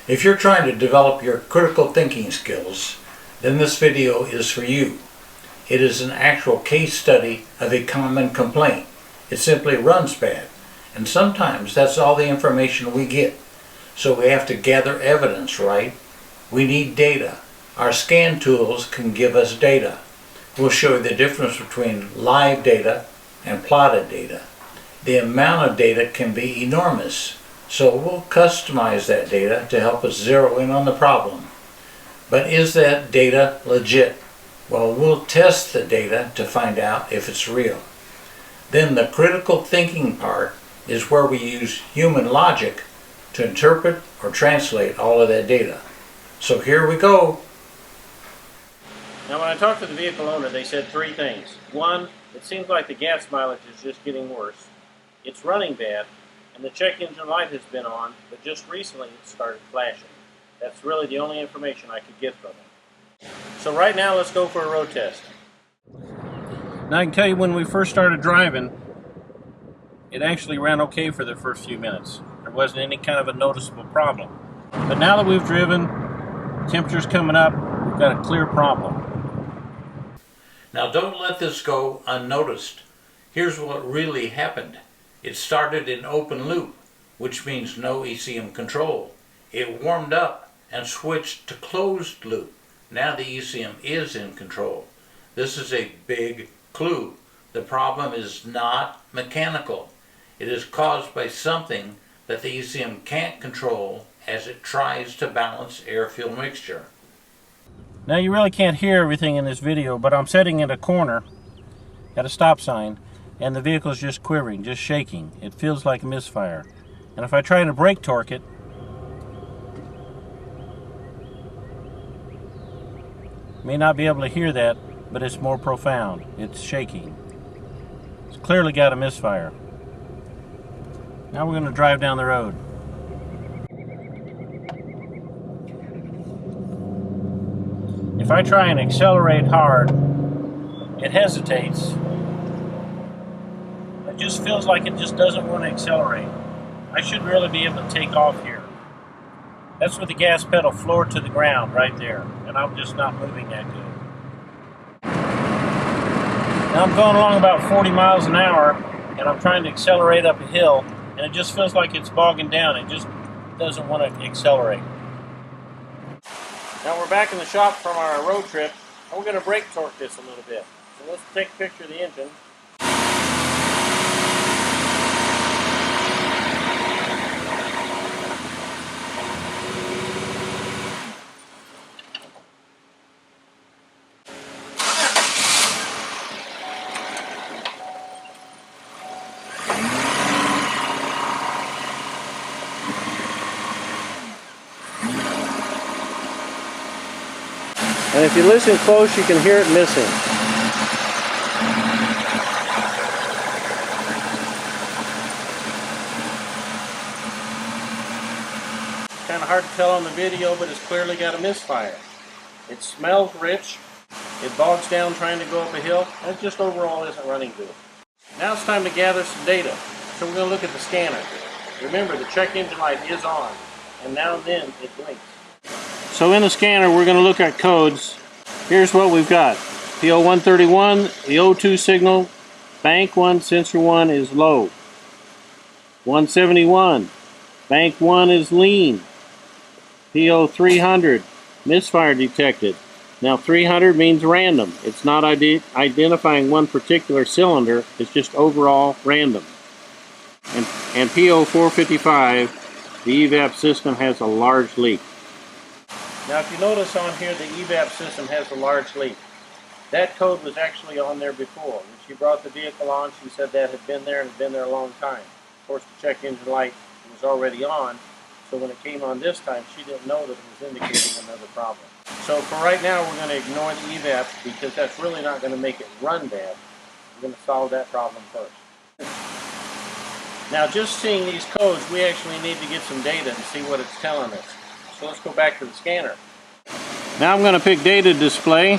If you're trying to develop your critical thinking skills, then this video is for you. It is an actual case study of a common complaint. It simply runs bad, and sometimes that's all the information we get. So we have to gather evidence, right? We need data. Our scan tools can give us data. We'll show you the difference between live data and plotted data. The amount of data can be enormous, so we'll customize that data to help us zero in on the problem. But is that data legit? Well, we'll test the data to find out if it's real. Then the critical thinking part is where we use human logic to interpret or translate all of that data. So here we go. Now when I talked to the vehicle owner, they said three things. One, it seems like the gas mileage is just getting worse. It's running bad, and the check engine light has been on, but just recently it started flashing. That's really the only information I could get from him. So right now let's go for a road test. Now I can tell you when we first started driving, it actually ran okay for the first few minutes. There wasn't any kind of a noticeable problem. But now that we've driven, temperature's coming up, we've got a clear problem. Now don't let this go unnoticed. Here's what really happened. It started in open loop, which means no ECM control. It warmed up and switched to closed loop. Now the ECM is in control. This is a big clue. The problem is not mechanical. It is caused by something that the ECM can't control as it tries to balance air-fuel mixture. Now you really can't hear everything in this video, but I'm sitting in a corner at a stop sign and the vehicle's just quivering, just shaking. It feels like a misfire. And if I try to brake torque it, may not be able to hear that, but it's more profound. It's shaking. It's clearly got a misfire. Now we're going to drive down the road. If I try and accelerate hard, it hesitates. It just feels like it just doesn't want to accelerate. I should really be able to take off here. That's with the gas pedal floored to the ground right there, and I'm just not moving that good. Now I'm going along about 40 miles an hour, and I'm trying to accelerate up a hill, and it just feels like it's bogging down. It just doesn't want to accelerate. Now we're back in the shop from our road trip, and we're going to brake torque this a little bit. So let's take a picture of the engine. And if you listen close, you can hear it missing. Kind of hard to tell on the video, but it's clearly got a misfire. It smells rich, it bogs down trying to go up a hill, and it just overall isn't running good. Now it's time to gather some data. So we're going to look at the scanner. Remember, the check engine light is on, and now and then it blinks. So in the scanner, we're going to look at codes. Here's what we've got. PO131, the O2 signal, bank 1, sensor 1 is low. 171, bank 1 is lean. PO300, misfire detected. Now 300 means random. It's not identifying one particular cylinder, it's just overall random. And PO455, the evap system has a large leak. Now if you notice on here, the evap system has a large leak. That code was actually on there before. When she brought the vehicle on, she said that had been there and had been there a long time. Of course, the check engine light was already on, so when it came on this time, she didn't know that it was indicating another problem. So for right now, we're going to ignore the evap because that's really not going to make it run bad. We're going to solve that problem first. Now just seeing these codes, we actually need to get some data and see what it's telling us. So let's go back to the scanner. Now I'm going to pick data display.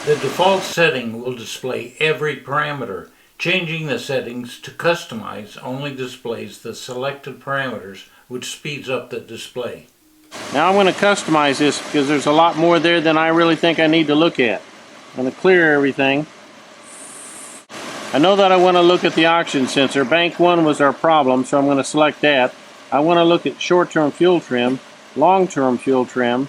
The default setting will display every parameter. Changing the settings to customize only displays the selected parameters, which speeds up the display. Now I'm going to customize this because there's a lot more there than I really think I need to look at. I'm going to clear everything. I know that I want to look at the oxygen sensor. Bank 1 was our problem, so I'm going to select that. I want to look at short-term fuel trim, long-term fuel trim.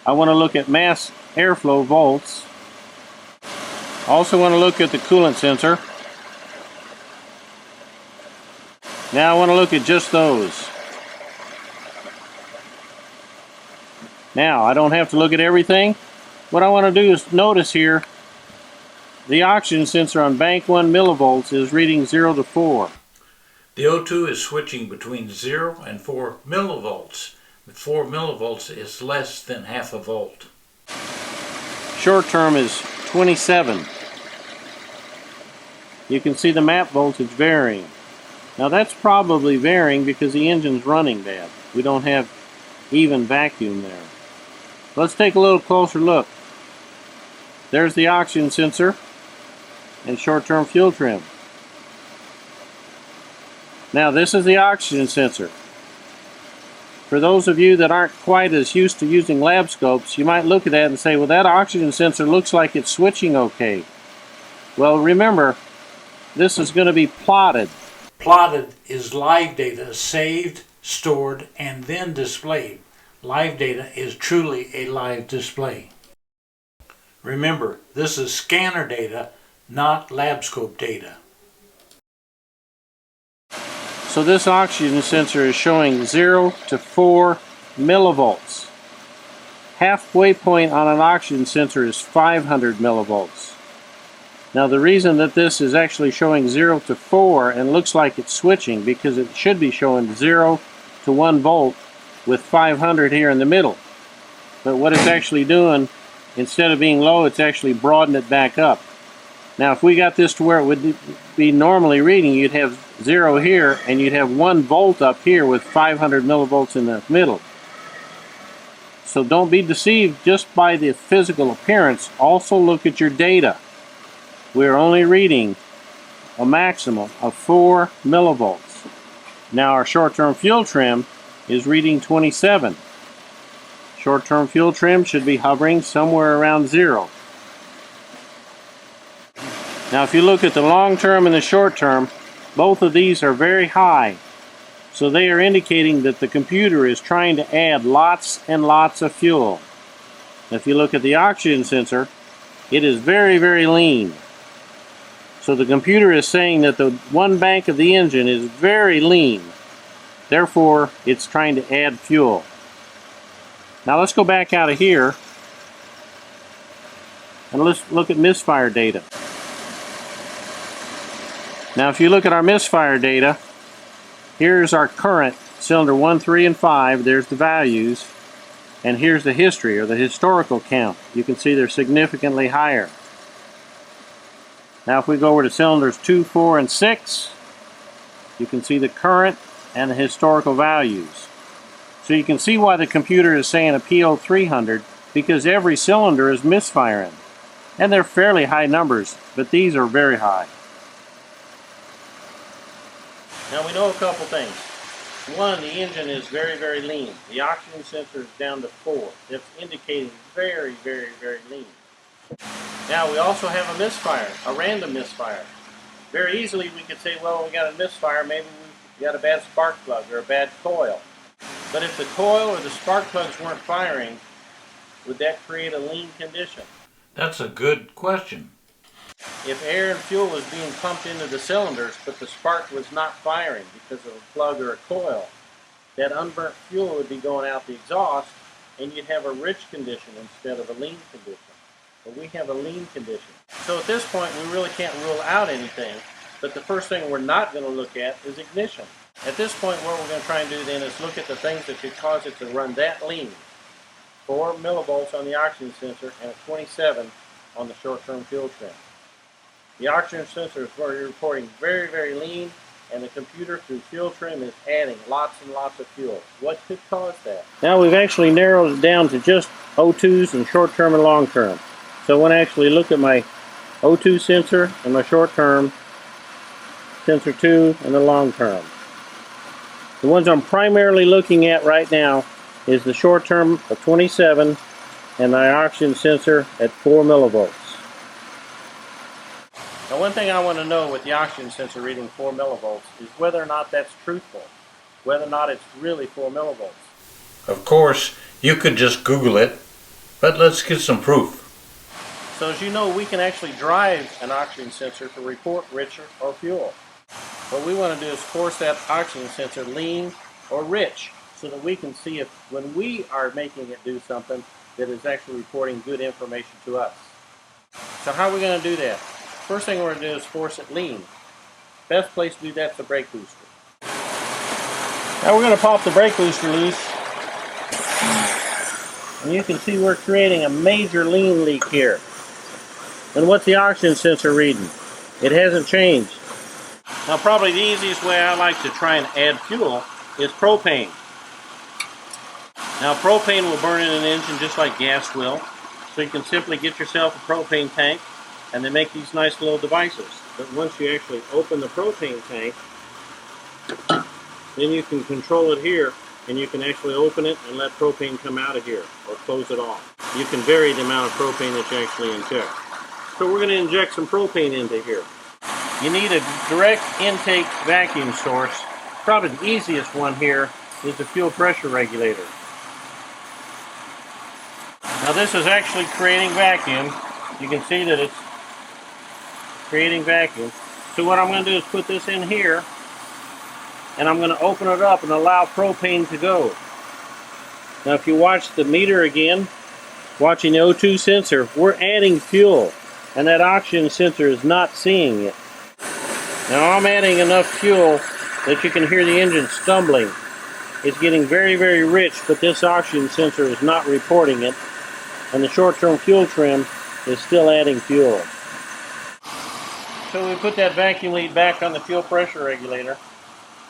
I want to look at mass airflow volts. Also want to look at the coolant sensor. Now I want to look at just those. Now I don't have to look at everything. What I want to do is notice here the oxygen sensor on bank 1 millivolts is reading 0 to 4. The O2 is switching between 0 and 4 millivolts. 4 millivolts is less than half a volt. Short term is 27. You can see the map voltage varying. Now that's probably varying because the engine's running bad. We don't have even vacuum there. Let's take a little closer look. There's the oxygen sensor and short-term fuel trim. Now this is the oxygen sensor. For those of you that aren't quite as used to using lab scopes, you might look at that and say, well, that oxygen sensor looks like it's switching okay. Well, remember, this is going to be plotted. Plotted is live data saved, stored, and then displayed. Live data is truly a live display. Remember, this is scanner data, not lab scope data. So this oxygen sensor is showing 0 to 4 millivolts. Halfway point on an oxygen sensor is 500 millivolts. Now the reason that this is actually showing 0 to 4 and looks like it's switching because it should be showing 0 to 1 volt with 500 here in the middle. But what it's actually doing, instead of being low, it's actually broadened it back up. Now if we got this to where it would be normally reading, you'd have 0 here and you'd have 1 volt up here with 500 millivolts in the middle. So don't be deceived just by the physical appearance. Also look at your data. We're only reading a maximum of 4 millivolts. Now our short-term fuel trim is reading 27. Short-term fuel trim should be hovering somewhere around 0. Now if you look at the long-term and the short-term, both of these are very high. So they are indicating that the computer is trying to add lots and lots of fuel. If you look at the oxygen sensor, it is very, very lean. So the computer is saying that the one bank of the engine is very lean. Therefore, it's trying to add fuel. Now let's go back out of here and let's look at Misfire data. Now if you look at our Misfire data, here's our current cylinder 1, 3, and 5. There's the values. And here's the history or the historical count. You can see they're significantly higher. Now if we go over to cylinders 2, 4, and 6, you can see the current and the historical values. So you can see why the computer is saying a PO300, because every cylinder is misfiring. And they're fairly high numbers, but these are very high. Now we know a couple things. One, the engine is very, very lean. The oxygen sensor is down to 4. That's indicating very, very, very lean. Now we also have a misfire, a random misfire. Very easily we could say, well, we got a misfire, maybe we got a bad spark plug or a bad coil. But if the coil or the spark plugs weren't firing, would that create a lean condition? That's a good question. If air and fuel was being pumped into the cylinders, but the spark was not firing because of a plug or a coil, that unburnt fuel would be going out the exhaust, and you'd have a rich condition instead of a lean condition. But we have a lean condition. So at this point, we really can't rule out anything, but the first thing we're not going to look at is ignition. At this point, what we're going to try and do then is look at the things that could cause it to run that lean. 4 millivolts on the oxygen sensor and 27 on the short-term fuel trim. The oxygen sensor is reporting very, very lean, and the computer through fuel trim is adding lots and lots of fuel. What could cause that? Now we've actually narrowed it down to just O2s and short-term and long-term. So I want to actually look at my O2 sensor and my short-term sensor 2 and the long-term. The ones I'm primarily looking at right now is the short term of 27 and my oxygen sensor at 4 millivolts. Now one thing I want to know with the oxygen sensor reading 4 millivolts is whether or not that's truthful, whether or not it's really 4 millivolts. Of course, you could just Google it, but let's get some proof. So as you know, we can actually drive an oxygen sensor to report rich or fuel. What we want to do is force that oxygen sensor lean or rich so that we can see if when we are making it do something that is actually reporting good information to us. So how are we going to do that? First thing we're going to do is force it lean. Best place to do that is the brake booster. Now we're going to pop the brake booster loose. And you can see we're creating a major lean leak here. And what's the oxygen sensor reading? It hasn't changed. Now probably the easiest way I like to try and add fuel is propane. Now propane will burn in an engine just like gas will. So you can simply get yourself a propane tank and they make these nice little devices. But once you actually open the propane tank, then you can control it here and you can actually open it and let propane come out of here or close it off. You can vary the amount of propane that you actually inject. So we're going to inject some propane into here. You need a direct intake vacuum source. Probably the easiest one here is the fuel pressure regulator. Now this is actually creating vacuum. You can see that it's creating vacuum. So what I'm going to do is put this in here and I'm going to open it up and allow propane to go. Now if you watch the meter again, watching the O2 sensor, we're adding fuel and that oxygen sensor is not seeing it. Now I'm adding enough fuel that you can hear the engine stumbling. It's getting very, very rich, but this oxygen sensor is not reporting it, and the short-term fuel trim is still adding fuel. So we put that vacuum lead back on the fuel pressure regulator.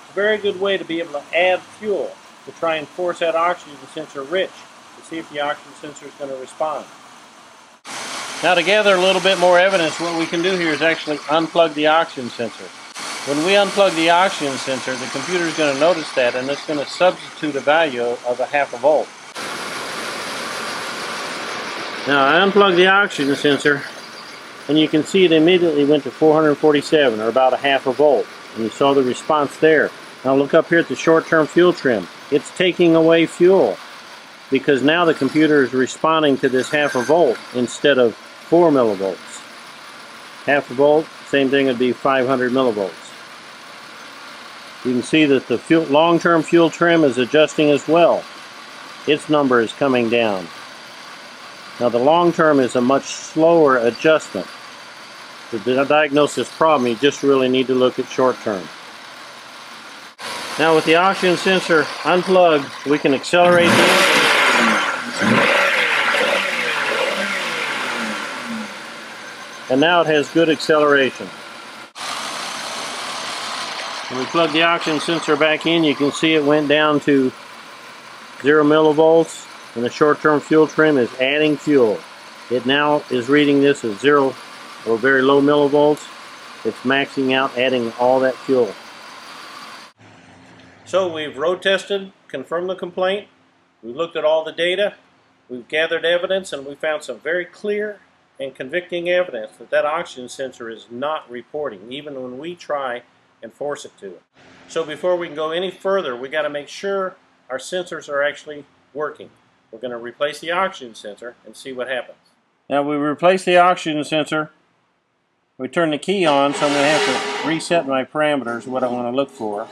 It's a very good way to be able to add fuel to try and force that oxygen sensor rich to see if the oxygen sensor is going to respond. Now to gather a little bit more evidence, what we can do here is actually unplug the oxygen sensor. When we unplug the oxygen sensor, the computer is going to notice that and it's going to substitute a value of a half a volt. Now I unplugged the oxygen sensor and you can see it immediately went to 447 or about a half a volt. And you saw the response there. Now look up here at the short-term fuel trim. It's taking away fuel because now the computer is responding to this half a volt instead of 4 millivolts. Half a volt, same thing would be 500 millivolts. You can see that the long-term fuel trim is adjusting as well. Its number is coming down. Now the long-term is a much slower adjustment. To diagnose this problem, you just really need to look at short-term. Now with the oxygen sensor unplugged, we can accelerate the engine. And now it has good acceleration. When we plug the oxygen sensor back in, you can see it went down to 0 millivolts, and the short-term fuel trim is adding fuel. It now is reading this as 0 or very low millivolts. It's maxing out, adding all that fuel. So we've road tested, confirmed the complaint, we've looked at all the data, we've gathered evidence, and we found some very clear and convicting evidence that that oxygen sensor is not reporting, even when we try and force it to. So before we can go any further, we got to make sure our sensors are actually working. We're going to replace the oxygen sensor and see what happens. Now we replace the oxygen sensor. We turn the key on, so I'm going to have to reset my parameters, what I want to look for.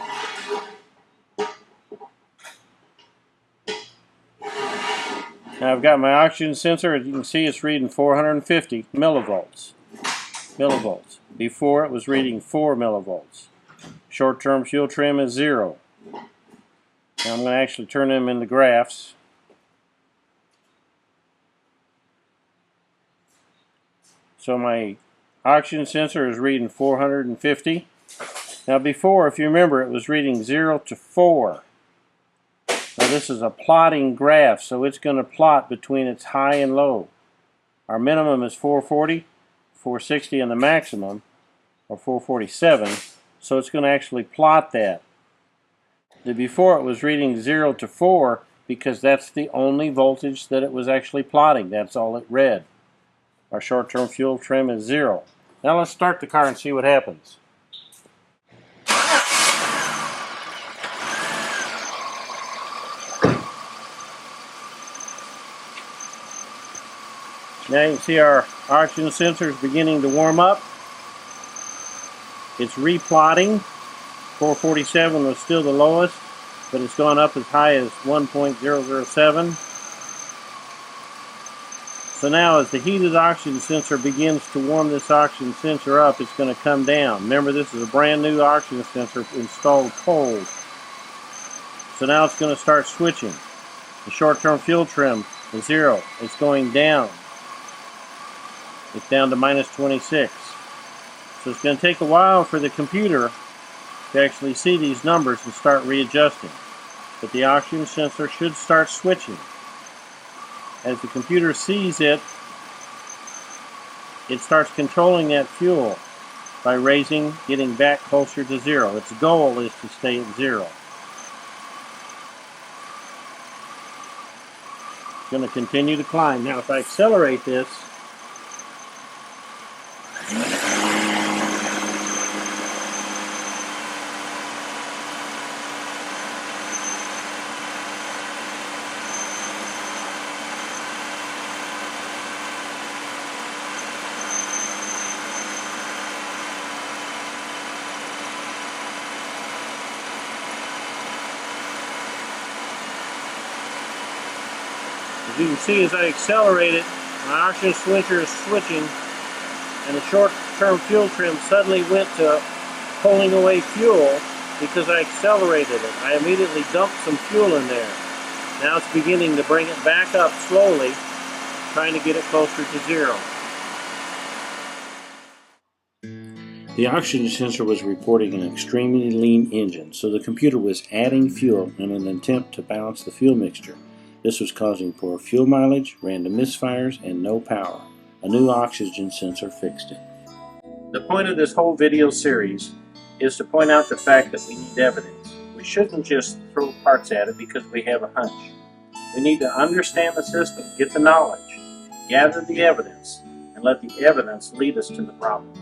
Now I've got my oxygen sensor. As you can see, it's reading 450 millivolts. Before it was reading 4 millivolts. Short-term fuel trim is 0. Now I'm going to actually turn them into graphs. So my oxygen sensor is reading 450. Now before, if you remember, it was reading 0 to 4. Now this is a plotting graph, so it's going to plot between its high and low. Our minimum is 440, 460, and the maximum, or 447. So it's going to actually plot that. Before it was reading 0 to 4, because that's the only voltage that it was actually plotting. That's all it read. Our short-term fuel trim is 0. Now let's start the car and see what happens. Now you can see our oxygen sensor is beginning to warm up. It's replotting. 447 was still the lowest, but it's gone up as high as 1.007. So now as the heated oxygen sensor begins to warm this oxygen sensor up, it's going to come down. Remember, this is a brand new oxygen sensor installed cold. So now it's going to start switching. The short-term fuel trim is 0. It's going down. It's down to minus 26. So it's going to take a while for the computer to actually see these numbers and start readjusting. But the oxygen sensor should start switching. As the computer sees it, it starts controlling that fuel by raising, getting back closer to 0. Its goal is to stay at 0. It's going to continue to climb. Now if I accelerate this, as you can see, as I accelerate it, my oxygen sensor is switching, and the short-term fuel trim suddenly went to pulling away fuel because I accelerated it. I immediately dumped some fuel in there. Now it's beginning to bring it back up slowly, trying to get it closer to 0. The oxygen sensor was reporting an extremely lean engine, so the computer was adding fuel in an attempt to balance the fuel mixture. This was causing poor fuel mileage, random misfires, and no power. A new oxygen sensor fixed it. The point of this whole video series is to point out the fact that we need evidence. We shouldn't just throw parts at it because we have a hunch. We need to understand the system, get the knowledge, gather the evidence, and let the evidence lead us to the problem.